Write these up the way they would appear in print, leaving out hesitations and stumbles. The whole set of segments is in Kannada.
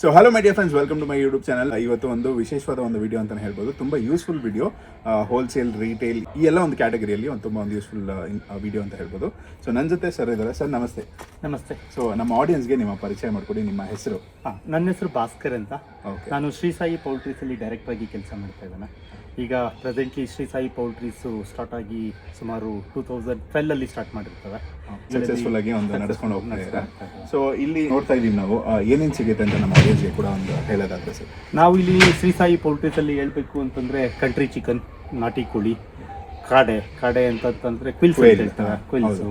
So hello my dear friends, welcome to my YouTube channel. ಇವತ್ತು ಒಂದು ವಿಶೇಷವಾದ ಒಂದು ವಿಡಿಯೋ ಅಂತಲೇ ಹೇಳ್ಬೋದು. ತುಂಬ ಯೂಸ್ಫುಲ್ ವಿಡಿಯೋ. ಹೋಲ್ಸೇಲ್, ರೀಟೇಲ್ ಈ ಎಲ್ಲ ಒಂದು ಕ್ಯಾಟಗರಿಯಲ್ಲಿ ತುಂಬ ಯೂಸ್ಫುಲ್ ವಿಡಿಯೋ ಅಂತ ಹೇಳ್ಬೋದು. ಸೊ ನನ್ನ ಜೊತೆ ಸರ್ ಇದ್ದಾರೆ. ಸರ್ ನಮಸ್ತೆ. ನಮಸ್ತೆ. ಸೊ ನಮ್ಮ ಆಡಿಯನ್ಸ್ಗೆ ನಿಮ್ಮ ಪರಿಚಯ ಮಾಡಿಕೊಡಿ, ನಿಮ್ಮ ಹೆಸರು. ನನ್ನ ಹೆಸರು ಭಾಸ್ಕರ್ ಅಂತ. ಓಕೆ. ನಾನು ಶ್ರೀ ಸಾಯಿ ಪೌಲ್ಟ್ರೀಸಲ್ಲಿ ಡೈರೆಕ್ಟ್ ಆಗಿ ಕೆಲಸ ಮಾಡ್ತಾ ಇದ್ದೇನೆ. ಈಗ ಪ್ರೆಸೆಂಟ್ಲಿ ಶ್ರೀ ಸಾಯಿ ಪೌಲ್ಟ್ರೀಸು ಸ್ಟಾರ್ಟ್ ಆಗಿ ಸುಮಾರು 2012 ಸ್ಟಾರ್ಟ್ ಮಾಡಿರ್ತವೆ. ಸಕ್ಸಸ್ಫುಲ್ ಆಗಿ ಒಂದು ನಡೆಸ್ಕೊಂಡು ಹೋಗ್ತಾ ಇದ್ದಾರೆ. ಸೊ ಇಲ್ಲಿ ನೋಡ್ತಾ ಇದೀವಿ ನಾವು, ಏನೇನು ಸಿಗುತ್ತೆ ಅಂತ ನಮ್ಮ ಆಡಿಯನ್ಸ್ಗೆ ಕೂಡ ಒಂದು ಹೇಳೋದಾದ್ರೆ ಸರ್. ನಾವು ಇಲ್ಲಿ ಶ್ರೀ ಸಾಯಿ ಪೌಲ್ಟ್ರೀಸಲ್ಲಿ ಹೇಳಬೇಕು ಅಂತಂದರೆ ಕಂಟ್ರಿ ಚಿಕನ್, ನಾಟಿ ಕೋಳಿ, ಕಾಡೆ ಅಂತಂದರೆ ಕ್ವಿಲ್ಸ್ ಅಂತ ಹೇಳ್ತಾರೆ. Quails,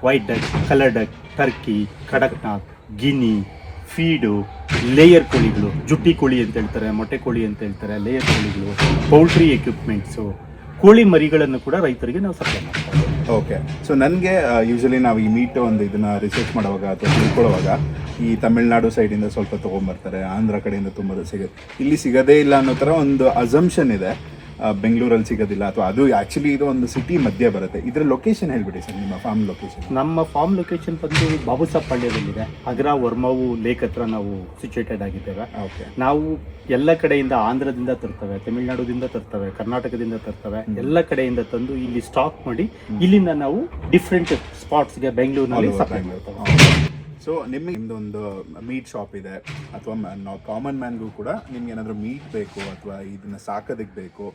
white duck, colour duck, turkey, Kadaknath, guinea, feed, layer ಕೋಳಿಗಳು, ಜುಟ್ಟಿ ಕೋಳಿ ಅಂತ ಹೇಳ್ತಾರೆ, ಮೊಟ್ಟೆ ಕೋಳಿ ಅಂತ ಹೇಳ್ತಾರೆ, ಲೇಯರ್ ಕೋಳಿಗಳು, ಪೌಲ್ಟ್ರಿ ಎಕ್ವಿಪ್ಮೆಂಟ್ಸು, ಕೋಳಿ ಮರಿಗಳನ್ನು ಕೂಡ ರೈತರಿಗೆ ನಾವು ಸಪ್ಲೈ ಮಾಡ್ತೀವಿ. ಓಕೆ. ಸೊ ನನಗೆ ಯೂಶಲಿ ನಾವು ಈ ಮೀಟ್ ಒಂದು ಇದನ್ನು ರಿಸರ್ಚ್ ಮಾಡುವಾಗ ಅಥವಾ ತಿಳ್ಕೊಳ್ಳುವಾಗ ಈ ತಮಿಳ್ನಾಡು ಸೈಡಿಂದ ಸ್ವಲ್ಪ ತೊಗೊಂಬರ್ತಾರೆ, ಆಂಧ್ರ ಕಡೆಯಿಂದ ತುಂಬ ಸಿಗುತ್ತೆ. ಇಲ್ಲಿ ಸಿಗೋದೇ ಇಲ್ಲ ಅನ್ನೋ ಥರ ಒಂದು ಅಸಂಪ್ಷನ್ ಇದೆ. ಬೆಂಗಳೂರಲ್ಲಿ ಸಿಗೋದಿಲ್ಲ, ಅಥವಾ ಅದು ಆ್ಯಕ್ಚುಲಿ ಇದು ಒಂದು ಸಿಟಿ ಮಧ್ಯೆ ಬರುತ್ತೆ. ಇದರ ಲೊಕೇಶನ್ ಹೇಳ್ಬಿಡಿ ಸರ್, ನಿಮ್ಮ ಫಾರ್ಮ್ ಲೊಕೇಶನ್. ನಮ್ಮ ಫಾರ್ಮ್ ಲೊಕೇಶನ್ ಬಂದು ಬಾಬುಸಾಪಾಳ್ಯದಲ್ಲಿದೆ. ಅಗ್ರಾ ವರ್ಮಾವು ಲೇಕ್ ಹತ್ರ ನಾವು ಸಿಚುವೇಟೆಡ್ ಆಗಿದ್ದೇವೆ. ಓಕೆ. ನಾವು ಎಲ್ಲ ಕಡೆಯಿಂದ, ಆಂಧ್ರದಿಂದ ತರ್ತವೆ, ತಮಿಳ್ನಾಡುದಿಂದ ತರ್ತವೆ, ಕರ್ನಾಟಕದಿಂದ ತರ್ತವೆ, ಎಲ್ಲ ಕಡೆಯಿಂದ ತಂದು ಇಲ್ಲಿ ಸ್ಟಾಕ್ ಮಾಡಿ ಇಲ್ಲಿಂದ ನಾವು ಡಿಫ್ರೆಂಟ್ ಸ್ಪಾಟ್ಸ್ಗೆ ಬೆಂಗಳೂರಿನಲ್ಲಿ ಸಪ್ಲೈ ಮಾಡ್ತೇವೆ. ಸೊ ನಿಮ್ಮದೊಂದು ಮೀಟ್ ಶಾಪ್ ಇದೆ, ಅಥವಾ ಕಾಮನ್ ಮ್ಯಾನ್ಗೂ ಕೂಡ ನಿಮ್ಗೆ ಏನಾದರೂ ಮೀಟ್ ಬೇಕು ಅಥವಾ ಇದನ್ನ ಸಾಕೋದಕ್ಕೆ ಬೇಕು,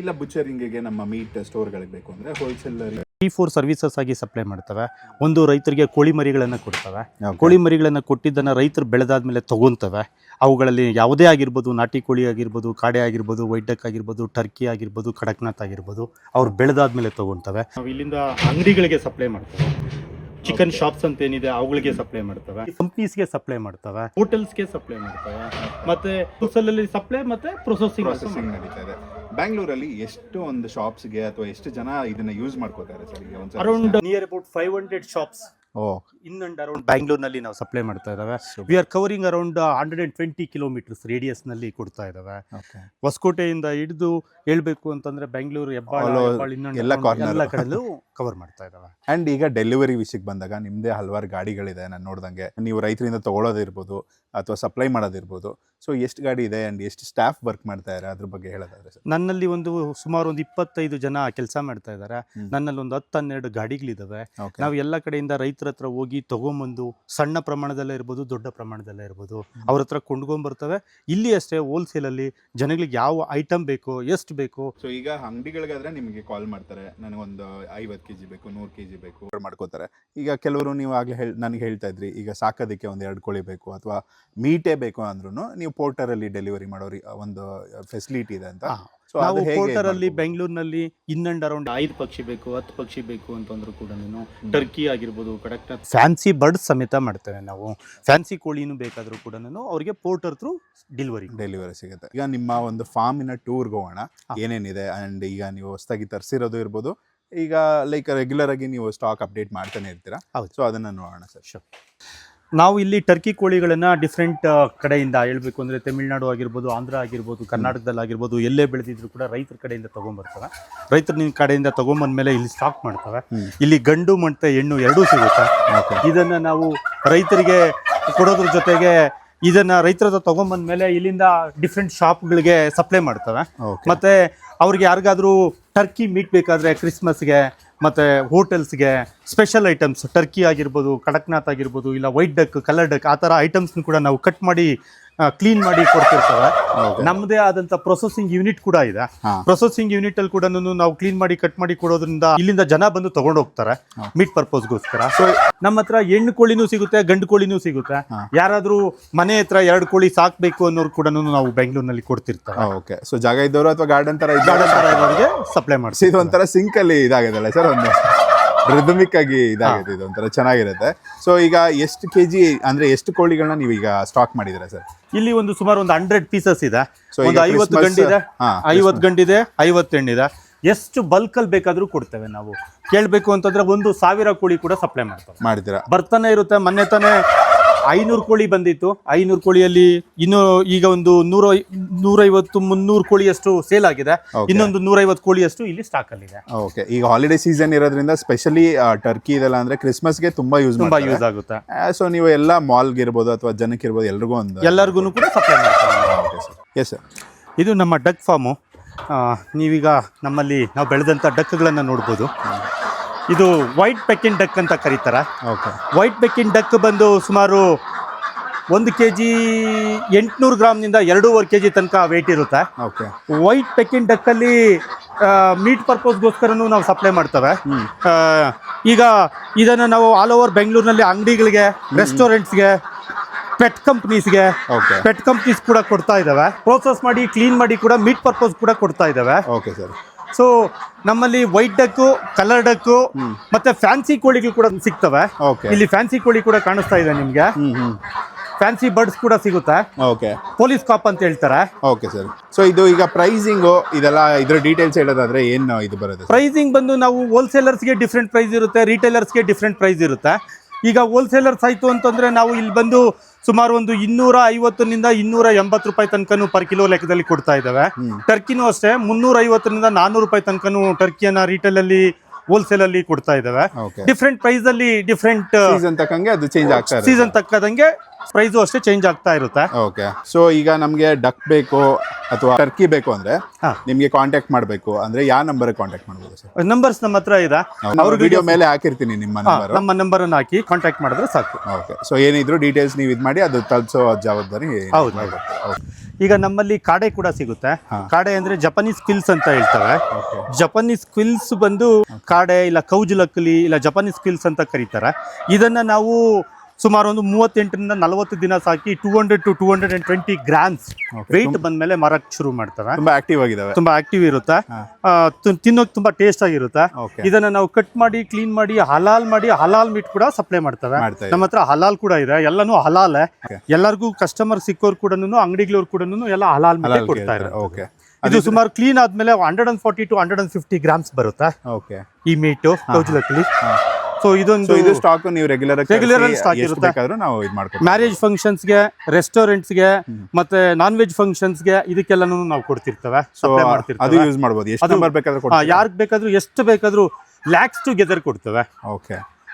ಇಲ್ಲ ಬುಚರಿಂಗಿಗೆ ನಮ್ಮ ಮೀಟ್ ಸ್ಟೋರ್ಗಳಿಗೆ ಬೇಕು ಅಂದರೆ ಹೋಲ್ಸೇಲರ್ 3-4 ಸರ್ವಿಸಸ್ ಆಗಿ ಸಪ್ಲೈ ಮಾಡ್ತವೆ. ಒಂದು ರೈತರಿಗೆ ಕೋಳಿ ಮರಿಗಳನ್ನು ಕೊಡ್ತವೆ. ಕೋಳಿ ಮರಿಗಳನ್ನು ಕೊಟ್ಟಿದ್ದನ್ನು ರೈತರು ಬೆಳೆದಾದ್ಮೇಲೆ ತಗೊತವೆ. ಅವುಗಳಲ್ಲಿ ಯಾವುದೇ ಆಗಿರ್ಬೋದು, ನಾಟಿ ಕೋಳಿ ಆಗಿರ್ಬೋದು, ಕಾಡೆ ಆಗಿರ್ಬೋದು, ವೈಟ್ ಡಕ್ ಆಗಿರ್ಬೋದು, ಟರ್ಕಿ ಆಗಿರ್ಬೋದು, ಕಡಕ್ನಾಥ್ ಆಗಿರ್ಬೋದು, ಅವ್ರು ಬೆಳೆದಾದ್ಮೇಲೆ ತಗೊತವೆ. ನಾವು ಇಲ್ಲಿಂದ ಅಂಗಡಿಗಳಿಗೆ ಸಪ್ಲೈ ಮಾಡ್ತೇವೆ. ಚಿಕನ್ ಶಾಪ್ಸ್ ಅಂತ ಏನಿದೆ ಅವುಗಳಿಗೆ ಸಪ್ಲೈ ಮಾಡ್ತವೆ, ಕಂಪ್ನೀಸ್ಗೆ ಸಪ್ಲೈ ಮಾಡ್ತವೆ, ಹೋಟೆಲ್ಸ್ಗೆ ಸಪ್ಲೈ ಮಾಡ್ತವೆ, ಮತ್ತೆ ಹೋಲ್ಸೇಲಲ್ಲಿ ಸಪ್ಲೈ ಮತ್ತೆ ಪ್ರೊಸೆಸಿಂಗ್ ನಡೀತಾ ಇದೆ. ಬ್ಯಾಂಗ್ಳೂರಲ್ಲಿ ಎಷ್ಟು ಒಂದು ಶಾಪ್ಸ್ಗೆ ಅಥವಾ ಎಷ್ಟು ಜನ ಇದನ್ನ ಯೂಸ್ ಮಾಡ್ಕೋತಾರೆ sir? Around near about 500 shops in and around ಬ್ಯಾಂಗ್ಳೂರ್ನಲ್ಲಿ ನಾವು ಸಪ್ಲೈ ಮಾಡ್ತಾ ಇದ್ದಾವೆ. We are covering around 120 kilometres ರೇಡಿಯಸ್ನಲ್ಲಿ ಕೊಡ್ತಾ ಇದ್ದಾವೆ. ಹೊಸಕೋಟೆಯಿಂದ ಹಿಡಿದು ಹೇಳ್ಬೇಕು ಅಂತಂದ್ರೆ ಬೆಂಗಳೂರು, ಎಲ್ಲ ಕಡೆಯಲ್ಲೂ ಕವರ್ ಮಾಡ್ತಾ ಇದ್ದಾವೆ. ಅಂಡ್ ಈಗ ಡೆಲಿವರಿ ವಿಷಯಕ್ಕೆ ಬಂದಾಗ ನಿಮ್ಮದೇ ಹಲವಾರು ಗಾಡಿಗಳಿದೆ. ನಾನು ನೋಡ್ದಂಗೆ ನೀವು ರೈತರಿಂದ ತೊಗೊಳೋದಿರ್ಬೋದು ಅಥವಾ ಸಪ್ಲೈ ಮಾಡೋದಿರ್ಬೋದು. ಸೊ ಎಷ್ಟು ಗಾಡಿ ಇದೆ ಅಂಡ್ ಎಷ್ಟು ಸ್ಟಾಫ್ ವರ್ಕ್ ಮಾಡ್ತಾ ಇದ್ದಾರೆ, ಅದ್ರ ಬಗ್ಗೆ ಹೇಳೋದಾದ್ರೆ ಸರ್. ನನ್ನಲ್ಲಿ ಸುಮಾರು ಒಂದು 25 ಜನ ಕೆಲಸ ಮಾಡ್ತಾ ಇದ್ದಾರೆ. ನನ್ನಲ್ಲಿ ಒಂದು 10-12 ಗಾಡಿಗಳಿದಾವೆ. ನಾವು ಎಲ್ಲ ಕಡೆಯಿಂದ ರೈತರ ಹತ್ರ ಹೋಗಿ ತಗೊಂಬಂದು, ಸಣ್ಣ ಪ್ರಮಾಣದಲ್ಲೇ ಇರ್ಬೋದು, ದೊಡ್ಡ ಪ್ರಮಾಣದಲ್ಲೇ ಇರ್ಬೋದು, ಅವ್ರ ಹತ್ರ ಕೊಂಡ್ಕೊಂಡ್ಬರ್ತವೆ. ಇಲ್ಲಿ ಅಷ್ಟೇ ಹೋಲ್ಸೇಲಲ್ಲಿ ಜನಗಳಿಗೆ ಯಾವ ಐಟಮ್ ಬೇಕು, ಎಷ್ಟು ಬೇಕು. ಸೊ ಈಗ ಅಂಗಡಿಗಳಿಗಾದ್ರೆ ನಿಮಗೆ ಕಾಲ್ ಮಾಡ್ತಾರೆ, ನನಗೊಂದು 50 kg ಬೇಕು, 100 kg ಬೇಕು ಮಾಡ್ಕೋತಾರೆ. ಈಗ ಕೆಲವರು ನೀವು ಆಗಲೇ ನನಗೆ ಹೇಳ್ತಾ ಇದ್ರಿ, ಈಗ ಸಾಕೋದಕ್ಕೆ ಒಂದು 2 ಕೋಳಿ ಬೇಕು ಅಥವಾ ಮೀಟೇ ಬೇಕು ಅಂದ್ರೂ ನೀವು ಪೋರ್ಟರಲ್ಲಿ ಡೆಲಿವರಿ ಮಾಡೋರಿ ಒಂದು ಫೆಸಿಲಿಟಿ ಇದೆ ಅಂತ. ನಾವು ಪೋರ್ಟರಲ್ಲಿ ಬೆಂಗಳೂರಿನಲ್ಲಿ ಇನ್ ಅಂಡ್ ಅರೌಂಡ್ 5 ಪಕ್ಷಿ ಬೇಕು, 10 ಪಕ್ಷಿ ಬೇಕು ಅಂತಂದ್ರೂ ಕೂಡ ಟರ್ಕಿ ಆಗಿರ್ಬೋದು, ಕಡಕ್ನಾಥ್, ಫ್ಯಾನ್ಸಿ ಬರ್ಡ್ ಸಮೇತ ಮಾಡ್ತೇವೆ ನಾವು. ಫ್ಯಾನ್ಸಿ ಕೋಳಿನೂ ಬೇಕಾದರೂ ಕೂಡ ಅವ್ರಿಗೆ ಪೋರ್ಟರ್ ಥ್ರೂ ಡೆಲಿವರಿ ಸಿಗುತ್ತೆ. ಈಗ ನಿಮ್ಮ ಒಂದು ಫಾರ್ಮಿನ ಟೂರ್ಗೆ ಹೋಗೋಣ, ಏನೇನಿದೆ. ಆ್ಯಂಡ್ ಈಗ ನೀವು ಹೊಸದಾಗಿ ತರಿಸಿರೋದು ಇರ್ಬೋದು, ಈಗ ಲೈಕ್ ರೆಗ್ಯುಲರ್ ಆಗಿ ನೀವು ಸ್ಟಾಕ್ ಅಪ್ಡೇಟ್ ಮಾಡ್ತಾನೆ ಇರ್ತೀರಾ. ಹೌದು. ಸೊ ಅದನ್ನು ನೋಡೋಣ ಸರ್. ನಾವು ಇಲ್ಲಿ ಟರ್ಕಿ ಕೋಳಿಗಳನ್ನು ಡಿಫ್ರೆಂಟ್ ಕಡೆಯಿಂದ ಹೇಳ್ಬೇಕು ಅಂದರೆ ತಮಿಳ್ನಾಡು ಆಗಿರ್ಬೋದು, ಆಂಧ್ರ ಆಗಿರ್ಬೋದು, ಕರ್ನಾಟಕದಲ್ಲಿ ಆಗಿರ್ಬೋದು, ಎಲ್ಲೇ ಬೆಳೆದಿದ್ರು ಕೂಡ ರೈತರ ಕಡೆಯಿಂದ ತೊಗೊಂಬರ್ತವೆ. ರೈತರ ಕಡೆಯಿಂದ ತೊಗೊಂಬಂದ್ಮೇಲೆ ಇಲ್ಲಿ ಸ್ಟಾಕ್ ಮಾಡ್ತವೆ. ಇಲ್ಲಿ ಗಂಡು ಮತ್ತು ಹೆಣ್ಣು ಎರಡೂ ಸಿಗುತ್ತೆ. ಇದನ್ನು ನಾವು ರೈತರಿಗೆ ಕೊಡೋದ್ರ ಜೊತೆಗೆ ಇದನ್ನು ರೈತರ ಹತ್ರ ತೊಗೊಂಬಂದ್ಮೇಲೆ ಇಲ್ಲಿಂದ ಡಿಫ್ರೆಂಟ್ ಶಾಪ್ಗಳಿಗೆ ಸಪ್ಲೈ ಮಾಡ್ತವೆ. ಮತ್ತು ಅವ್ರಿಗೆ ಯಾರಿಗಾದರೂ ಟರ್ಕಿ ಮೀಟ್ ಬೇಕಾದರೆ ಕ್ರಿಸ್ಮಸ್ಗೆ ಮತ್ತು ಹೋಟೆಲ್ಸ್ಗೆ ಸ್ಪೆಷಲ್ ಐಟಮ್ಸ್, ಟರ್ಕಿ ಆಗಿರ್ಬೋದು, ಕಡಕ್ನಾಥ್ ಆಗಿರ್ಬೋದು, ಇಲ್ಲ ವೈಟ್ ಡಕ್, ಕಲರ್ ಡಕ್, ಆ ಥರ ಐಟಮ್ಸ್ನ ಕೂಡ ನಾವು ಕಟ್ ಮಾಡಿ ಕ್ಲೀನ್ ಮಾಡಿ ಕೊಡ್ತಿರ್ತವೆ. ನಮ್ಮದೇ ಆದಂಥ ಪ್ರೊಸೆಸಿಂಗ್ ಯೂನಿಟ್ ಕೂಡ ಇದೆ. ಪ್ರೊಸೆಸಿಂಗ್ ಯೂನಿಟ್ ಅಲ್ಲಿ ಕೂಡ ನಾವು ಕ್ಲೀನ್ ಮಾಡಿ ಕಟ್ ಮಾಡಿ ಕೊಡೋದ್ರಿಂದ ಇಲ್ಲಿಂದ ಜನ ಬಂದು ತಗೊಂಡು ಹೋಗ್ತಾರೆ ಮೀಟ್ ಪರ್ಪಸ್ಗೋಸ್ಕರ. ಸೊ ನಮ್ಮ ಹತ್ರ ಹೆಣ್ಣು ಕೋಳಿನೂ ಸಿಗುತ್ತೆ, ಗಂಡು ಕೋಳಿನೂ ಸಿಗುತ್ತೆ. ಯಾರಾದ್ರೂ ಮನೆ ಹತ್ರ 2 ಕೋಳಿ ಸಾಕ್ಬೇಕು ಅನ್ನೋರು ಕೂಡ ನಾವು ಬೆಂಗಳೂರಿನಲ್ಲಿ ಕೊಡ್ತಿರ್ತಾರೆ. ಓಕೆ. ಸೊ ಜಾಗ ಇದ್ದವರು ಅಥವಾ ಗಾರ್ಡನ್ ತರ ಇರೋರಿಗೆ ಸಪ್ಲೈ ಮಾಡ್ತೀವಿ. ಇದು ಒಂಥರ ಸಿಂಕ್ ಅಲ್ಲಿ ಇದಾಗಿದೆಲ್ಲ ಸರ್, ಒಂದು ರಿದಮಿಕ್ ಆಗಿ ಇದಾಗಿದೆ, ಇದು ಒಂಥರ ಚೆನ್ನಾಗಿರುತ್ತೆ. ಸೊ ಈಗ ಎಷ್ಟು ಕೆಜಿ ಅಂದ್ರೆ ಎಷ್ಟು ಕೋಳಿಗಳನ್ನ ನೀವು ಈಗ ಸ್ಟಾಕ್ ಮಾಡಿದ್ದೀರಾ ಸರ್? ಇಲ್ಲಿ ಸುಮಾರು 100 ಪೀಸಸ್ ಇದೆ. ಒಂದು 50 ಗಂಡಿದೆ, 50 ಗಂಡಿದೆ, 50 ಹೆಣ್ಣಿದೆ. ಎಷ್ಟು ಬಲ್ಕಲ್ಲಿ ಬೇಕಾದರೂ ಕೊಡ್ತೇವೆ ನಾವು. ಕೇಳಬೇಕು ಅಂತಂದ್ರೆ 1000 ಕೋಳಿ ಕೂಡ ಸಪ್ಲೈ ಮಾಡ್ತೀರಾ. ಬರ್ತಾನೆ ಇರುತ್ತೆ. ಮೊನ್ನೆ ತಾನೇ 500 ಕೋಳಿ ಬಂದಿತ್ತು. 500 ಕೋಳಿಯಲ್ಲಿ ಇನ್ನು ಈಗ ಒಂದು 150-300 ಕೋಳಿಯಷ್ಟು ಸೇಲ್ ಆಗಿದೆ. ಇನ್ನೊಂದು 150 ಕೋಳಿಯಷ್ಟು ಇಲ್ಲಿ ಸ್ಟಾಕ್ ಅಲ್ಲಿ ಇದೆ. ಓಕೆ, ಈಗ ಹಾಲಿಡೇ ಸೀಸನ್ ಇರೋದ್ರಿಂದ ಸ್ಪೆಷಲಿ ಟರ್ಕಿ ಇದೆಲ್ಲ ಅಂದ್ರೆ ಕ್ರಿಸ್ಮಸ್ಗೆ ತುಂಬಾ ಯೂಸ್ ಆಗುತ್ತೆ. ಸೊ ನೀವು ಎಲ್ಲ ಮಾಲ್ಗೆ ಇರ್ಬೋದು ಅಥವಾ ಜನಕ್ಕೆ ಇರ್ಬೋದು ಎಲ್ಲರಿಗೂ ಕೂಡ ಸಪ್ಲೈ ಮಾಡ್ತೀವಿ. Yes sir. ಇದು ನಮ್ಮ ಡಕ್ ಫಾರ್ಮು. ನೀವೀಗ ನಮ್ಮಲ್ಲಿ ನಾವು ಬೆಳೆದಂಥ ಡಕ್ಗಳನ್ನು ನೋಡ್ಬೋದು. ಇದು ವೈಟ್ ಪೆಕಿನ್ ಡಕ್ ಅಂತ ಕರೀತಾರೆ. ಓಕೆ, ವೈಟ್ ಪೆಕಿನ್ ಡಕ್ ಬಂದು ಸುಮಾರು 1 kg 800 ಗ್ರಾಮ್ನಿಂದ 2.5 kg ತನಕ ವೆಯ್ಟ್ ಇರುತ್ತೆ. ಓಕೆ, ವೈಟ್ ಪೆಕಿನ್ ಡಕ್ಕಲ್ಲಿ ಮೀಟ್ ಪರ್ಪಸ್ಗೋಸ್ಕರನೂ ನಾವು ಸಪ್ಲೈ ಮಾಡ್ತೇವೆ. ಈಗ ಇದನ್ನು ನಾವು ಆಲ್ ಓವರ್ ಬೆಂಗಳೂರಿನಲ್ಲಿ ಅಂಗಡಿಗಳಿಗೆ, ರೆಸ್ಟೋರೆಂಟ್ಸ್ಗೆ, ಪೆಟ್ ಕಂಪ್ನೀಸ್ಗೆ, ಪೆಟ್ ಕಂಪ್ನೀಸ್ ಕೂಡ ಕೊಡ್ತಾ ಇದ್ದಾವೆ. ಪ್ರೋಸೆಸ್ ಮಾಡಿ ಕ್ಲೀನ್ ಮಾಡಿ ಕೂಡ ಮೀಟ್ ಪರ್ಪಸ್ ಕೂಡ ಕೊಡ್ತಾ ಇದ್ದಾವೆ. Okay sir. ಸೊ ನಮ್ಮಲ್ಲಿ ವೈಟ್ ಡಕ್ಕು, ಕಲರ್ ಡಕ್ಕು ಮತ್ತೆ ಫ್ಯಾನ್ಸಿ ಕೋಳಿಗಳು ಕೂಡ ಸಿಗ್ತವೆ. ಇಲ್ಲಿ ಫ್ಯಾನ್ಸಿ ಕೋಳಿ ಕೂಡ ಕಾಣಿಸ್ತಾ ಇದೆ ನಿಮ್ಗೆ. ಫ್ಯಾನ್ಸಿ ಬರ್ಡ್ಸ್ ಕೂಡ ಸಿಗುತ್ತೆ. ಓಕೆ, ಪೊಲೀಸ್ ಕಾಪ್ ಅಂತ ಹೇಳ್ತಾರೆ. Okay sir. ಸೊ ಇದು ಈಗ ಪ್ರೈಸಿಂಗು ಇದೆಲ್ಲ ಇದ್ರ ಡೀಟೇಲ್ಸ್ ಹೇಳೋದಾದ್ರೆ ಏನು ಇದು ಬರುತ್ತೆ? ಪ್ರೈಸಿಂಗ್ ಬಂದು ನಾವು ಹೋಲ್ಸೇಲರ್ಸ್ಗೆ ಡಿಫ್ರೆಂಟ್ ಪ್ರೈಸ್ ಇರುತ್ತೆ, ರಿಟೇಲರ್ಸ್ಗೆ ಡಿಫ್ರೆಂಟ್ ಪ್ರೈಸ್ ಇರುತ್ತೆ. ಈಗ ಹೋಲ್ಸೇಲರ್ಸ್ ಆಯಿತು ಅಂತಂದರೆ ನಾವು ಇಲ್ಲಿ ಬಂದು ಸುಮಾರು ಒಂದು 250 280 ರೂಪಾಯಿ ತನಕನೂ ಪರ್ ಕಿಲೋ ಲೆಕ್ಕದಲ್ಲಿ ಕೊಡ್ತಾ ಇದ್ದಾವೆ. ಟರ್ಕಿನೂ ಅಷ್ಟೇ 350 400 ರೂಪಾಯಿ ತನಕನೂ ಟರ್ಕಿಯನ್ನು ರಿಟೇಲಲ್ಲಿ, ಹೋಲ್ಸೇಲಲ್ಲಿ ಕೊಡ್ತಾ ಇದ್ದಾವೆ. ಡಿಫ್ರೆಂಟ್ ಪ್ರೈಸಲ್ಲಿ ಡಿಫ್ರೆಂಟ್ ಸೀಸನ್ ತಕ್ಕಂಗೆ ಅದು ಚೇಂಜ್ ಆಗ್ತಾ ಇರುತ್ತೆ. ಸೀಸನ್ ತಕ್ಕದಂಗೆ ಪ್ರೈಸು ಅಷ್ಟೇ ಚೇಂಜ್ ಆಗ್ತಾ ಇರುತ್ತೆ. ಓಕೆ, ಸೊ ಈಗ ನಮಗೆ ಡಕ್ ಬೇಕು ಅಥವಾ ಟರ್ಕಿ ಬೇಕು ಅಂದ್ರೆ ನಿಮಗೆ ಕಾಂಟ್ಯಾಕ್ಟ್ ಮಾಡಬೇಕು ಅಂದ್ರೆ ಯಾವ ನಂಬರ್ ಕಾಂಟ್ಯಾಕ್ಟ್ ಮಾಡಬಹುದು ಸರ್? ನಂಬರ್ಸ್ ನಮ್ಮ ಹತ್ರ ಇದೆ. ಅವ್ರ ವಿಡಿಯೋ ಮೇಲೆ ಹಾಕಿರ್ತೀನಿ ನಮ್ಮ ನಂಬರ್ ಅನ್ನು ಹಾಕಿ ಕಾಂಟ್ಯಾಕ್ಟ್ ಮಾಡಿದ್ರೆ ಸಾಕು. ಓಕೆ, ಸೊ ಏನಿದ್ರು ಡೀಟೇಲ್ಸ್ ನೀವು ಇದು ಮಾಡಿ ಅದು ತಲುಪಿಸೋ ಜವಾಬ್ದಾರಿ. ಹೌದು. ಈಗ ನಮ್ಮಲ್ಲಿ ಕಾಡೆ ಕೂಡ ಸಿಗುತ್ತೆ. ಕಾಡೆ ಅಂದ್ರೆ ಜಪಾನೀಸ್ ಕ್ವಿಲ್ಸ್ ಅಂತ ಹೇಳ್ತವೆ. ಜಪಾನೀಸ್ ಕ್ವಿಲ್ಸ್ ಬಂದು ಕಾಡೆ ಇಲ್ಲ ಕೌಜುಲಕ್ಲಿ ಇಲ್ಲ ಜಪಾನೀಸ್ ಕ್ವಿಲ್ಸ್ ಅಂತ ಕರೀತಾರೆ. ಇದನ್ನ ನಾವು ಸುಮಾರು ಒಂದು 38 40 ದಿನ ಸಾಕಿ 200 to 220 ಗ್ರಾಮ್ಸ್ ವೆಯ್ಟ್ ಬಂದ್ಮೇಲೆ ಮಾರಕ್ಕೆ ಶುರು ಮಾಡ್ತವೆ. ತುಂಬಾ ಆಕ್ಟಿವ್ ಆಗಿದಾವೆ, ತುಂಬಾ ಆಕ್ಟಿವ್ ಇರುತ್ತೆ, ತಿನ್ನೋಕೆ ತುಂಬಾ ಟೇಸ್ಟ್ ಆಗಿರುತ್ತೆ. ಇದನ್ನ ನಾವು ಕಟ್ ಮಾಡಿ ಕ್ಲೀನ್ ಮಾಡಿ ಹಲಾಲ್ ಮೀಟ್ ಕೂಡ ಸಪ್ಲೈ ಮಾಡ್ತವೆ. ನಮ್ಮ ಹತ್ರ ಹಲಾಲ್ ಕೂಡ ಇದೆ, ಎಲ್ಲಾನು ಹಲಾಲ್. ಎಲ್ಲರಿಗೂ ಕಸ್ಟಮರ್ ಸಿಕ್ಕೋರು ಕೂಡ, ಅಂಗಡಿಗಳವ್ರು ಕೂಡ ಎಲ್ಲ ಹಲಾಲ್ ಮೀಟ್ ಕೊಡ್ತಾ ಇದ್ದಾರೆ. ಇದು ಸುಮಾರು ಕ್ಲೀನ್ ಆದ್ಮೇಲೆ 140 to 150 ಗ್ರಾಮ್ಸ್ ಬರುತ್ತೆ ಈ ಮೀಟು ಕೌಜುಲಕ್ಲಿ. ಸೊ ಇದು ಸ್ಟಾಕ್ ನೀವು ರೆಗ್ಯುಲರ್ ಸ್ಟಾಕ್ ಇರುತ್ತೆ. ಮ್ಯಾರೇಜ್ ಫಂಕ್ಷನ್ಸ್ಗೆ, ರೆಸ್ಟೋರೆಂಟ್ಸ್ಗೆ ಮತ್ತೆ ನಾನ್ ವೆಜ್ ಫಂಕ್ಷನ್ಸ್ಗೆ ಇದಕ್ಕೆಲ್ಲಾನು ನಾವು ಕೊಡ್ತಿರ್ತೇವೆ, ಸಪ್ಲೈ ಮಾಡ್ತಿರ್ತೇವೆ. ಯೂಸ್ ಮಾಡಬಹುದು, ಯಾರಿಗೆ ಬೇಕಾದ್ರೂ ಎಷ್ಟು ಬೇಕಾದ್ರೂ ಲ್ಯಾಕ್ಸ್ ಟುಗೆದರ್ ಕೊಡ್ತೇವೆ.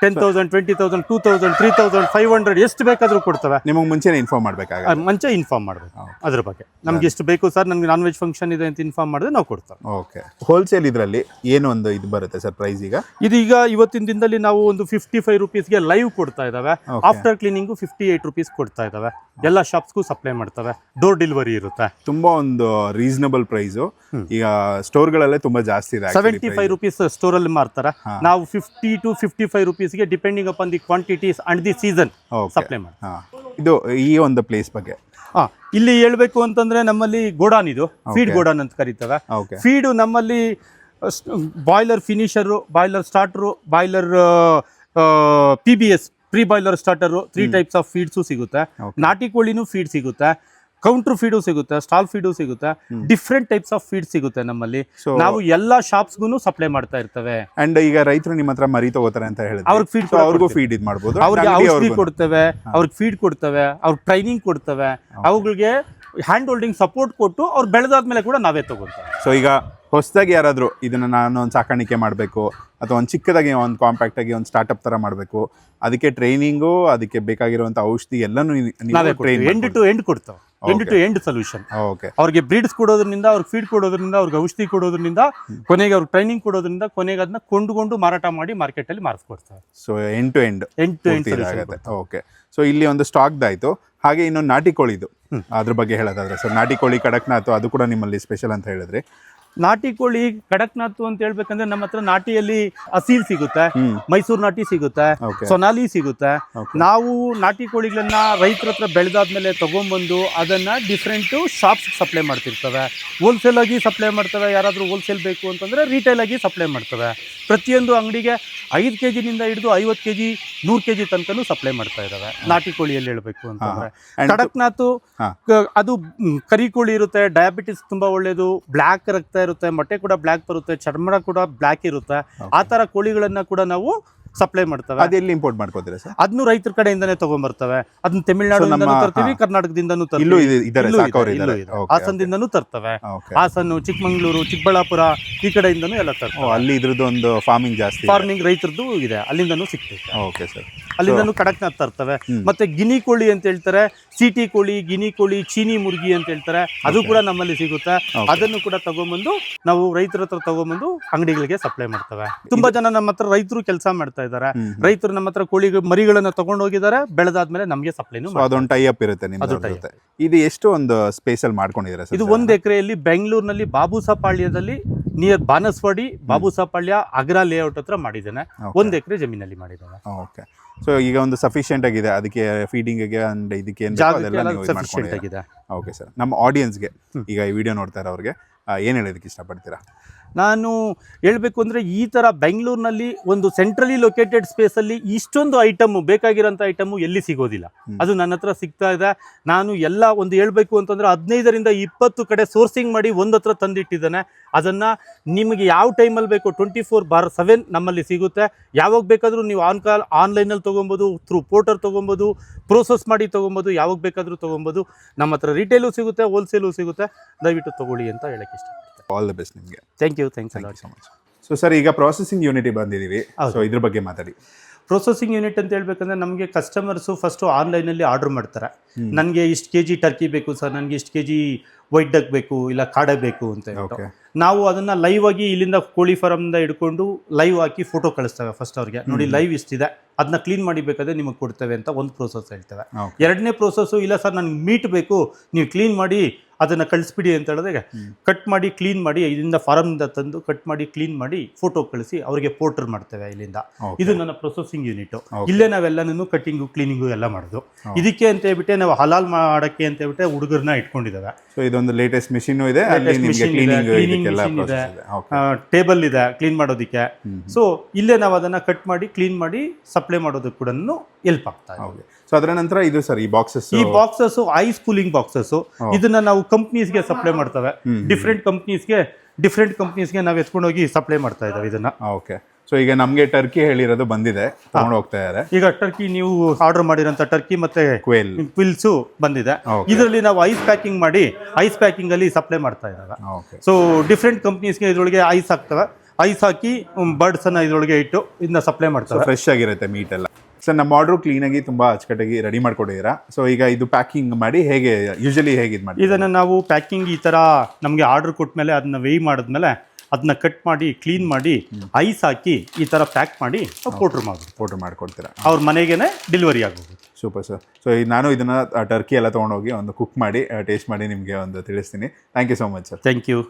10,000 20,000 2,000 3,000 500 ಎಷ್ಟು ಬೇಕಾದ್ರೂ ಕೊಡ್ತವೆ. ನಿಮಗೆ ಮುಂಚೆನೇ ಇನ್ಫಾರ್ಮ್ ಮಾಡಬೇಕಾಗುತ್ತೆ. ಮುಂಚೆ ಇನ್ಫಾರ್ಮ್ ಮಾಡಬೇಕು ಅದ್ರ ಬಗ್ಗೆ. ನಮ್ಗೆ ಎಷ್ಟು ಬೇಕು ಸರ್, ನಮ್ಗೆ ನಾನ್ ವೆಜ್ ಫಂಕ್ಷನ್ ಇದೆ ಅಂತ ಇನ್ಫಾರ್ಮ್ ಮಾಡಿದ್ರೆ ನಾವು ಕೊಡ್ತೇವೆ. ಓಕೆ, ಹೋಲ್ಸೇಲ್ ಇದರಲ್ಲಿ ಏನು ಒಂದು ಇದು ಬರುತ್ತೆ ಸರ್ ಪ್ರೈಸ್? ಈಗ ಇವತ್ತಿನ ದಿನದಲ್ಲಿ ನಾವು ಒಂದು 55 ರೂಪೀಸ್ಗೆ ಲೈವ್ ಕೊಡ್ತಾ ಇದ್ದಾವೆ. ಆಫ್ಟರ್ ಕ್ಲೀನಿಂಗು 58 ರೂಪೀಸ್ ಕೊಡ್ತಾ ಇದ್ದಾವೆ. ಎಲ್ಲ ಶಾಪ್ಸ್ಗೂ ಸಪ್ಲೈ ಮಾಡ್ತವೆ, ಡೋರ್ ಡೆಲಿವರಿ ಇರುತ್ತೆ. ತುಂಬಾ ಒಂದು ರೀಸನಬಲ್ ಪ್ರೈಸ್. ಈಗ ಸ್ಟೋರ್ಗಳಲ್ಲೇ ತುಂಬಾ ಜಾಸ್ತಿ ಇದೆ. 75 ರೂಪೀಸ್ ಸ್ಟೋರ್ ಅಲ್ಲಿ ಮಾರ್ತಾರೆ. ನಾವು 50 to 55 ರೂಪೀಸ್ಗೆ depending upon the quantities and the season supply ಮಾಡ್ತೀವಿ. ಇದು ಈ ಒಂದು ಪ್ಲೇಸ್ ಬಗ್ಗೆ ಇಲ್ಲಿ ಹೇಳ್ಬೇಕು ಅಂತಂದ್ರೆ ನಮ್ಮಲ್ಲಿ ಗೋಡಾನ್, ಇದು ಫೀಡ್ ಗೋಡಾನ್ ಅಂತ ಕರೀತವೆ. ಫೀಡು ನಮ್ಮಲ್ಲಿ broiler finisher, broiler starter, broiler PBS pre broiler starter, 3 types of feeds ಸಿಗುತ್ತೆ. ನಾಟಿ ಕೋಳಿನೂ ಫೀಡ್ ಸಿಗುತ್ತೆ, ಕೌಂಟರ್ ಫೀಡು ಸಿಗುತ್ತೆ, ಸ್ಟಾಲ್ ಫೀಡು ಸಿಗುತ್ತೆ, ಡಿಫ್ರೆಂಟ್ ಟೈಪ್ಸ್ ಆಫ್ ಫೀಡ್ ಸಿಗುತ್ತೆ ನಮ್ಮಲ್ಲಿ. ನಾವು ಎಲ್ಲಾ ಶಾಪ್ಸ್ಗೂ ಸಪ್ಲೈ ಮಾಡ್ತಾ ಇರ್ತೇವೆ. ಅಂಡ್ ಈಗ ರೈತರು ನಿಮ್ಮ ಹತ್ರ ಮರಿ ತಗೋತಾರೆ ಅಂತ ಹೇಳಿದ್ರೆ ಅವ್ರಿಗೆ ಫೀಡ್ ಇದು ಮಾಡಬಹುದು. ಅವ್ರಿಗೆ ಔಷಧಿ ಕೊಡ್ತೇವೆ, ಅವ್ರಿಗೆ ಫೀಡ್ ಕೊಡ್ತೇವೆ, ಅವ್ರಿಗೆ ಟ್ರೈನಿಂಗ್ ಕೊಡ್ತೇವೆ, ಅವುಗಳಿಗೆ ಹ್ಯಾಂಡ್ ಹೋಲ್ಡಿಂಗ್ ಸಪೋರ್ಟ್ ಕೊಟ್ಟು ಅವ್ರು ಬೆಳೆದಾದ್ಮೇಲೆ ಕೂಡ ನಾವೇ ತಗೋತೇವೆ. ಸೊ ಈಗ ಹೊಸದಾಗಿ ಯಾರಾದರೂ ಇದನ್ನ ನಾನು ಒಂದು ಸಾಕಾಣಿಕೆ ಮಾಡಬೇಕು ಅಥವಾ ಒಂದು ಚಿಕ್ಕದಾಗಿ ಒಂದು ಕಾಂಪ್ಯಾಕ್ಟ್ ಆಗಿ ಒಂದು ಸ್ಟಾರ್ಟ್ಅಪ್ ತರ ಮಾಡಬೇಕು, ಅದಕ್ಕೆ ಟ್ರೈನಿಂಗು, ಅದಕ್ಕೆ ಬೇಕಾಗಿರುವಂತ ಔಷಧಿ ಎಲ್ಲಾನು ಎಂಡ್ ಟು ಎಂಡ್ ಕೊಡ್ತೇವೆ. End to end solution. ಅವ್ರಿಗೆ ಬ್ರೀಡ್ಸ್ ಕೊಡೋದ್ರಿಂದ, ಅವ್ರಿಗೆ ಫೀಡ್ ಕೊಡೋದ್ರಿಂದ, ಅವ್ರಿಗೆ ಔಷಧಿ ಕೊಡೋದ್ರಿಂದ, ಕೊನೆಗೆ ಅವ್ರಿಗೆ ಟ್ರೈನಿಂಗ್ ಕೊಡೋದ್ರಿಂದ, ಕೊನೆಗೆ ಅದನ್ನ ಕೊಂಡುಕೊಂಡು ಮಾರಾಟ ಮಾಡಿ ಮಾರ್ಕೆಟ್ ಅಲ್ಲಿ ಮಾರಿಸ್ಕೊಡ್ತಾರೆ. ಸೊ ಎಂಡ್ ಟು ಎಂಡ್ ಆಗುತ್ತೆ. ಓಕೆ, ಸೊ ಇಲ್ಲಿ ಒಂದು ಸ್ಟಾಕ್ ಆಯ್ತು. ಹಾಗೆ ಇನ್ನೊಂದು ನಾಟಿ ಕೋಳಿದು ಅದ್ರ ಬಗ್ಗೆ ಹೇಳೋದಾದ್ರೆ ಸರ್, ನಾಟಿ ಕೋಳಿ ಕಡಕ್ನಾಥ್ ಅದು ಕೂಡ ನಿಮ್ಮಲ್ಲಿ ಸ್ಪೆಷಲ್ ಅಂತ ಹೇಳಿದ್ರಿ. ನಾಟಿ ಕೋಳಿ ಕಡಕ್ನಾಥ್ ಅಂತ ಹೇಳ್ಬೇಕಂದ್ರೆ ನಮ್ಮ ಹತ್ರ ನಾಟಿಯಲ್ಲಿ ಅಸೀಲ್ ಸಿಗುತ್ತೆ, ಮೈಸೂರು ನಾಟಿ ಸಿಗುತ್ತೆ, ಸೊನಾಲಿ ಸಿಗುತ್ತೆ. ನಾವು ನಾಟಿ ಕೋಳಿಗಳನ್ನ ರೈತರ ಹತ್ರ ಬೆಳೆದಾದ್ಮೇಲೆ ತಗೊಂಡ್ಬಂದು ಅದನ್ನ ಡಿಫ್ರೆಂಟ್ ಶಾಪ್ಸ್ ಸಪ್ಲೈ ಮಾಡ್ತಿರ್ತವೆ. ಹೋಲ್ಸೇಲ್ ಆಗಿ ಸಪ್ಲೈ ಮಾಡ್ತವೆ. ಯಾರಾದ್ರೂ ಹೋಲ್ಸೇಲ್ ಬೇಕು ಅಂತಂದ್ರೆ ರಿಟೇಲ್ ಆಗಿ ಸಪ್ಲೈ ಮಾಡ್ತವೆ. ಪ್ರತಿಯೊಂದು ಅಂಗಡಿಗೆ 5 kg ನಿಂದ ಹಿಡಿದು 50 kg 100 kg ತನಕನೂ ಸಪ್ಲೈ ಮಾಡ್ತಾ ಇದಾವೆ ನಾಟಿ ಕೋಳಿಯಲ್ಲಿ ಹೇಳ್ಬೇಕು ಅಂತಂದ್ರೆ. ಕಡಕ್ನಾಥ್ ಅದು ಕರಿ ಕೋಳಿ ಇರುತ್ತೆ, ಡಯಾಬಿಟಿಸ್ ತುಂಬಾ ಒಳ್ಳೇದು, ಬ್ಲ್ಯಾಕ್ ರಕ್ತ ಇರುತ್ತೆ, ಮೊಟ್ಟೆ ಕೂಡ ಬ್ಲ್ಯಾಕ್ ಬರುತ್ತೆ, ಚರ್ಮ ಕೂಡ ಬ್ಲ್ಯಾಕ್ ಇರುತ್ತೆ. ಆ ತರ ಕೋಳಿಗಳನ್ನ ಕೂಡ ನಾವು ಸಪ್ಲೈ ಮಾಡ್ತವೆ. ಅದೆಲ್ಲಿ ಇಂಪೋರ್ಟ್ ಮಾಡ್ಕೋತೀರಾ ಸರ್? ಅದನ್ನು ರೈತರ ಕಡೆಯಿಂದನೇ ತಗೊಂಡ್ಬರ್ತವೆ. ಅದನ್ನ ತಮಿಳ್ನಾಡಿಂದನೂ ತರ್ತೀವಿ, ಕರ್ನಾಟಕದಿಂದನೂ ಇಲ್ಲೂ ತರ್ತೀವಿ, ಇದ್ದಾರೆ, ಸಾಕವ್ರು ಇದ್ದಾರೆ. ಹಾಸನದಿಂದನೂ ತರ್ತವೆ. ಓಕೆ. ಹಾಸನ, ಚಿಕ್ಕಮಂಗ್ಳೂರು, ಚಿಕ್ಕಬಳ್ಳಾಪುರ ಈ ಕಡೆಯಿಂದನೂ ಎಲ್ಲ ತರ್ತವೆ. ಅಲ್ಲಿ ಇದ್ರದ್ದು ಒಂದು ಫಾರ್ಮಿಂಗ್ ಜಾಸ್ತಿ, ಫಾರ್ಮಿಂಗ್ ರೈತರದ್ದು ಇದೆ, ಅಲ್ಲಿಂದನೂ ಸಿಗ್ತೈತೆ. Okay sir. ಅಲ್ಲಿಂದನೂ ಕಡಕ್ನಾಥ್ ತರ್ತವೆ. ಮತ್ತೆ ಗಿನಿ ಕೋಳಿ ಅಂತ ಹೇಳ್ತಾರೆ, ಸಿಟಿ ಕೋಳಿ, ಗಿನಿ ಕೋಳಿ, ಚೀನಿ ಮುರ್ಗಿ ಅಂತ ಹೇಳ್ತಾರೆ, ಅದು ಕೂಡ ನಮ್ಮಲ್ಲಿ ಸಿಗುತ್ತೆ. ಅದನ್ನು ಕೂಡ ತಗೊಂಬಂದು ನಾವು ರೈತರ ಹತ್ರ ತಗೊಂಬಂದು ಅಂಗಡಿಗಳಿಗೆ ಸಪ್ಲೈ ಮಾಡ್ತವೆ. ತುಂಬಾ ಜನ ನಮ್ಮ ಹತ್ರ ರೈತರು ಕೆಲಸ ಮಾಡ್ತಾ ಇದ್ದಾರೆ. ರೈತರು ನಮ್ಮ ಹತ್ರ ಕೋಳಿ ಮರಿಗಳನ್ನ ತಗೊಂಡು ಹೋಗಿದ್ದಾರೆ, ಬೆಳೆದಾದ್ಮೇಲೆ ನಮಗೆ ಸಪ್ಲೈನು. ಅದೊಂದು ಟೈ ಅಪ್ ಇರುತ್ತೆ ನಿಮ್ದು ಜೊತೆ. ಇದು ಎಷ್ಟು ಒಂದು ಸ್ಪೇಸ್ ಅಲ್ಲಿ ಮಾಡ್ಕೊಂಡಿದ್ದೀರಾ ಸರ್? ಇದು 1 ಎಕರೆಯಲ್ಲಿ ಬೆಂಗಳೂರಿನಲ್ಲಿ ಬಾಬುಸಾಪಾಳ್ಯದಲ್ಲಿ ನಿಯರ್ ಬಾನಸವಾಡಿ, ಬಾಬುಸಾಪಾಳ್ಯ ಅಗ್ರ ಲೇಔಟ್ ಹತ್ರ ಮಾಡಿದ್ದೇನೆ. 1 ಎಕರೆ ಜಮೀನಲ್ಲಿ ಮಾಡಿದ್ದೇನೆ. ಓಕೆ. ಸೊ ಈಗ ಒಂದು ಸಫಿಷಿಯೆಂಟ್ ಆಗಿದೆ ಅದಕ್ಕೆ ಫೀಡಿಂಗ್ಗೆ ಅಂಡ್ ಇದಕ್ಕೆ ಸಫಿಷಿಯೆಂಟ್ ಆಗಿದೆ. Okay sir. ನಮ್ಮ ಆಡಿಯನ್ಸ್ಗೆ ಈಗ ಈ ವಿಡಿಯೋ ನೋಡ್ತಾ ಇರೋರಿಗೆ ಏನು ಹೇಳೋದಕ್ಕೆ ಇಷ್ಟಪಡ್ತೀರಾ? ನಾನು ಹೇಳಬೇಕು ಅಂದರೆ, ಈ ಥರ ಬೆಂಗಳೂರಿನಲ್ಲಿ ಒಂದು ಸೆಂಟ್ರಲಿ ಲೊಕೇಟೆಡ್ ಸ್ಪೇಸಲ್ಲಿ ಇಷ್ಟೊಂದು ಐಟಮು, ಬೇಕಾಗಿರೋಂಥ ಐಟಮು ಎಲ್ಲಿ ಸಿಗೋದಿಲ್ಲ. ಅದು ನನ್ನ ಹತ್ರ ಸಿಗ್ತಾ ಇದೆ. ನಾನು ಎಲ್ಲ ಒಂದು ಹೇಳಬೇಕು ಅಂತಂದರೆ 15ರಿಂದ 20 ಕಡೆ ಸೋರ್ಸಿಂಗ್ ಮಾಡಿ ಒಂದು ಹತ್ರ ತಂದಿಟ್ಟಿದ್ದಾನೆ. ಅದನ್ನು ನಿಮಗೆ ಯಾವ ಟೈಮಲ್ಲಿ ಬೇಕೋ 24/7 ನಮ್ಮಲ್ಲಿ ಸಿಗುತ್ತೆ. ಯಾವಾಗ ಬೇಕಾದರೂ ನೀವು ಆನ್ಲೈನಲ್ಲಿ ತೊಗೊಬೋದು, ಥ್ರೂ ಪೋರ್ಟರ್ ತೊಗೊಬೋದು, ಪ್ರೋಸೆಸ್ ಮಾಡಿ ತೊಗೊಬೋದು, ಯಾವಾಗ ಬೇಕಾದರೂ ತೊಗೊಬೋದು. ನಮ್ಮ ಹತ್ರ ರಿಟೇಲು ಸಿಗುತ್ತೆ, ಹೋಲ್ಸೇಲು ಸಿಗುತ್ತೆ. ದಯವಿಟ್ಟು ತೊಗೊಳ್ಳಿ ಅಂತ ಹೇಳಕ್ಕೆ ಇಷ್ಟಪಡ್ತೀನಿ. ಆಲ್ ದಿ ಬೆಸ್ಟ್ ನಿಮಗೆ. Thank you so much. So sir, ಈಗ ಪ್ರೊಸೆಸಿಂಗ್ ಯೂನಿಟ್ ಬಂದಿದ್ದೀವಿ, ಸೊ ಇದ್ರ ಬಗ್ಗೆ ಮಾತಾಡಿ. ಪ್ರೊಸೆಸಿಂಗ್ ಯೂನಿಟ್ ಅಂತ ಹೇಳ್ಬೇಕಂದ್ರೆ, ನಮಗೆ ಕಸ್ಟಮರ್ಸು ಫಸ್ಟು ಆನ್ಲೈನಲ್ಲಿ ಆರ್ಡರ್ ಮಾಡ್ತಾರೆ. ನನಗೆ ಇಷ್ಟು kg ಟರ್ಕಿ ಬೇಕು ಸರ್, ನನಗೆ ಇಷ್ಟು kg ವೈಟ್ ಡಕ್ ಬೇಕು, ಇಲ್ಲ ಕಾಡೆ ಬೇಕು ಅಂತ ಹೇಳ್ಬಿಟ್ಟು ನಾವು ಅದನ್ನು ಲೈವ್ ಆಗಿ ಇಲ್ಲಿಂದ ಕೋಳಿ ಫಾರಮ್ನಿಂದ ಹಿಡ್ಕೊಂಡು ಲೈವ್ ಹಾಕಿ ಫೋಟೋ ಕಳಿಸ್ತೇವೆ. ಫಸ್ಟ್ ಅವ್ರಿಗೆ ನೋಡಿ ಲೈವ್ ಇಷ್ಟಿದೆ, ಅದನ್ನ ಕ್ಲೀನ್ ಮಾಡಿ ಬೇಕಾದ್ರೆ ನಿಮಗೆ ಕೊಡ್ತೇವೆ ಅಂತ ಒಂದು ಪ್ರೋಸೆಸ್ ಹೇಳ್ತೇವೆ. ಎರಡನೇ ಪ್ರೋಸೆಸ್ಸು, ಇಲ್ಲ ಸರ್ ನನಗೆ ಮೀಟ್ ಬೇಕು, ನೀವು ಕ್ಲೀನ್ ಮಾಡಿ ಅದನ್ನು ಕಳಿಸ್ಬಿಡಿ ಅಂತ ಹೇಳಿದ್ರೆ ಕಟ್ ಮಾಡಿ ಕ್ಲೀನ್ ಮಾಡಿ ಇಲ್ಲಿಂದ ಫಾರಮ್ನಿಂದ ತಂದು ಕಟ್ ಮಾಡಿ ಕ್ಲೀನ್ ಮಾಡಿ ಫೋಟೋ ಕಳಿಸಿ ಅವರಿಗೆ ಪೋರ್ಟರ್ ಮಾಡ್ತೇವೆ ಇಲ್ಲಿಂದ. ಇದು ನನ್ನ ಪ್ರೊಸೆಸಿಂಗ್ ಯೂನಿಟ್. ಇಲ್ಲೇ ನಾವೆಲ್ಲನೂ ಕಟ್ಟಿಂಗು ಕ್ಲೀನಿಂಗು ಎಲ್ಲ ಮಾಡೋದು. ಇದಕ್ಕೆ ಅಂತ ಹೇಳ್ಬಿಟ್ಟೆ ನಾವು ಹಲಾಲ್ ಮಾಡೋಕ್ಕೆ ಅಂತ ಹೇಳ್ಬಿಟ್ಟೆ ಹುಡುಗರನ್ನ ಇಟ್ಕೊಂಡಿದ್ದೇವೆ. ಸೊ ಇದೊಂದು ಲೇಟೆಸ್ಟ್ ಮಿಷಿನ್ ಇದೆ, ಟೇಬಲ್ ಇದೆ ಕ್ಲೀನ್ ಮಾಡೋದಕ್ಕೆ. ಸೊ ಇಲ್ಲೇ ನಾವು ಅದನ್ನ ಕಟ್ ಮಾಡಿ ಕ್ಲೀನ್ ಮಾಡಿ ಸಪ್ಲೈ ಮಾಡೋದಕ್ಕೆ ಕೂಡ ಹೆಲ್ಪ್ ಆಗ್ತಾ ಇದೆ. ಸೊ ಅದರ ನಂತರ ಇದು ಸರ್, ಈ ಬಾಕ್ಸಸ್ ಐಸ್ ಕೂಲಿಂಗ್ ಬಾಕ್ಸಸ್, ಇದನ್ನ ನಾವು ಕಂಪ್ನೀಸ್ಗೆ ಸಪ್ಲೈ ಮಾಡ್ತೇವೆ. ಡಿಫ್ರೆಂಟ್ ಕಂಪ್ನೀಸ್ಗೆ ನಾವು ಎತ್ಕೊಂಡು ಹೋಗಿ ಸಪ್ಲೈ ಮಾಡ್ತಾ ಇದ್ದಾವೆ ಇದನ್ನ. ಓಕೆ. ಸೊ ಈಗ ನಮಗೆ ಟರ್ಕಿ ಹೇಳಿರೋದು ಬಂದಿದೆ, ತಗೊಂಡು ಹೋಗ್ತಾ ಇದ್ದಾರೆ. ಈಗ ಟರ್ಕಿ ನೀವು ಆರ್ಡರ್ ಮಾಡಿರೋಂಥ ಟರ್ಕಿ ಮತ್ತೆ ಕ್ವಿಲ್ಸು ಬಂದಿದೆ. ಇದರಲ್ಲಿ ನಾವು ಐಸ್ ಪ್ಯಾಕಿಂಗ್ ಮಾಡಿ ಐಸ್ ಪ್ಯಾಕಿಂಗ್ ಅಲ್ಲಿ ಸಪ್ಲೈ ಮಾಡ್ತಾ ಇದ್ದಾವೆ. ಸೊ ಡಿಫ್ರೆಂಟ್ ಕಂಪ್ನೀಸ್ಗೆ ಇದರೊಳಗೆ ಐಸ್ ಹಾಕ್ತವೆ. ಐಸ್ ಹಾಕಿ ಬರ್ಡ್ಸ್ ಅನ್ನ ಇದರೊಳಗೆ ಇಟ್ಟು ಇದನ್ನ ಸಪ್ಲೈ ಮಾಡ್ತಾರೆ. ಫ್ರೆಶ್ ಆಗಿರುತ್ತೆ ಮೀಟ್ ಎಲ್ಲ. ಸರ್, ನಮ್ಮ ಆರ್ಡರ್ ಕ್ಲೀನಾಗಿ ತುಂಬಾ ಅಚ್ಚುಕಟ್ಟಾಗಿ ರೆಡಿ ಮಾಡ್ಕೊಟ್ಟಿದ್ದೀರಾ. ಸೊ ಈಗ ಇದು ಪ್ಯಾಕಿಂಗ್ ಮಾಡಿ ಹೇಗೆ ಯೂಶಲಿ ಹೇಗೆ ಇದು ಮಾಡಿ? ಇದನ್ನು ನಾವು ಪ್ಯಾಕಿಂಗ್ ಈ ಥರ ನಮಗೆ ಆರ್ಡರ್ ಕೊಟ್ಮೇಲೆ ಅದನ್ನ ವೇಯ್ ಮಾಡಿದ್ಮೇಲೆ ಅದನ್ನ ಕಟ್ ಮಾಡಿ ಕ್ಲೀನ್ ಮಾಡಿ ಐಸ್ ಹಾಕಿ ಈ ಥರ ಪ್ಯಾಕ್ ಮಾಡಿ ಪೋರ್ಟರ್ ಮಾಡ್ಕೊಡ್ತೀರಾ, ಅವ್ರ ಮನೆಗೇನೆ ಡೆಲಿವರಿ ಆಗೋದು. Super sir. ಸೊ ನಾನು ಇದನ್ನ ಟರ್ಕಿ ಎಲ್ಲ ತೊಗೊಂಡೋಗಿ ಒಂದು ಕುಕ್ ಮಾಡಿ ಟೇಸ್ಟ್ ಮಾಡಿ ನಿಮಗೆ ಒಂದು ತಿಳಿಸ್ತೀನಿ. Thank you so much sir. Thank you.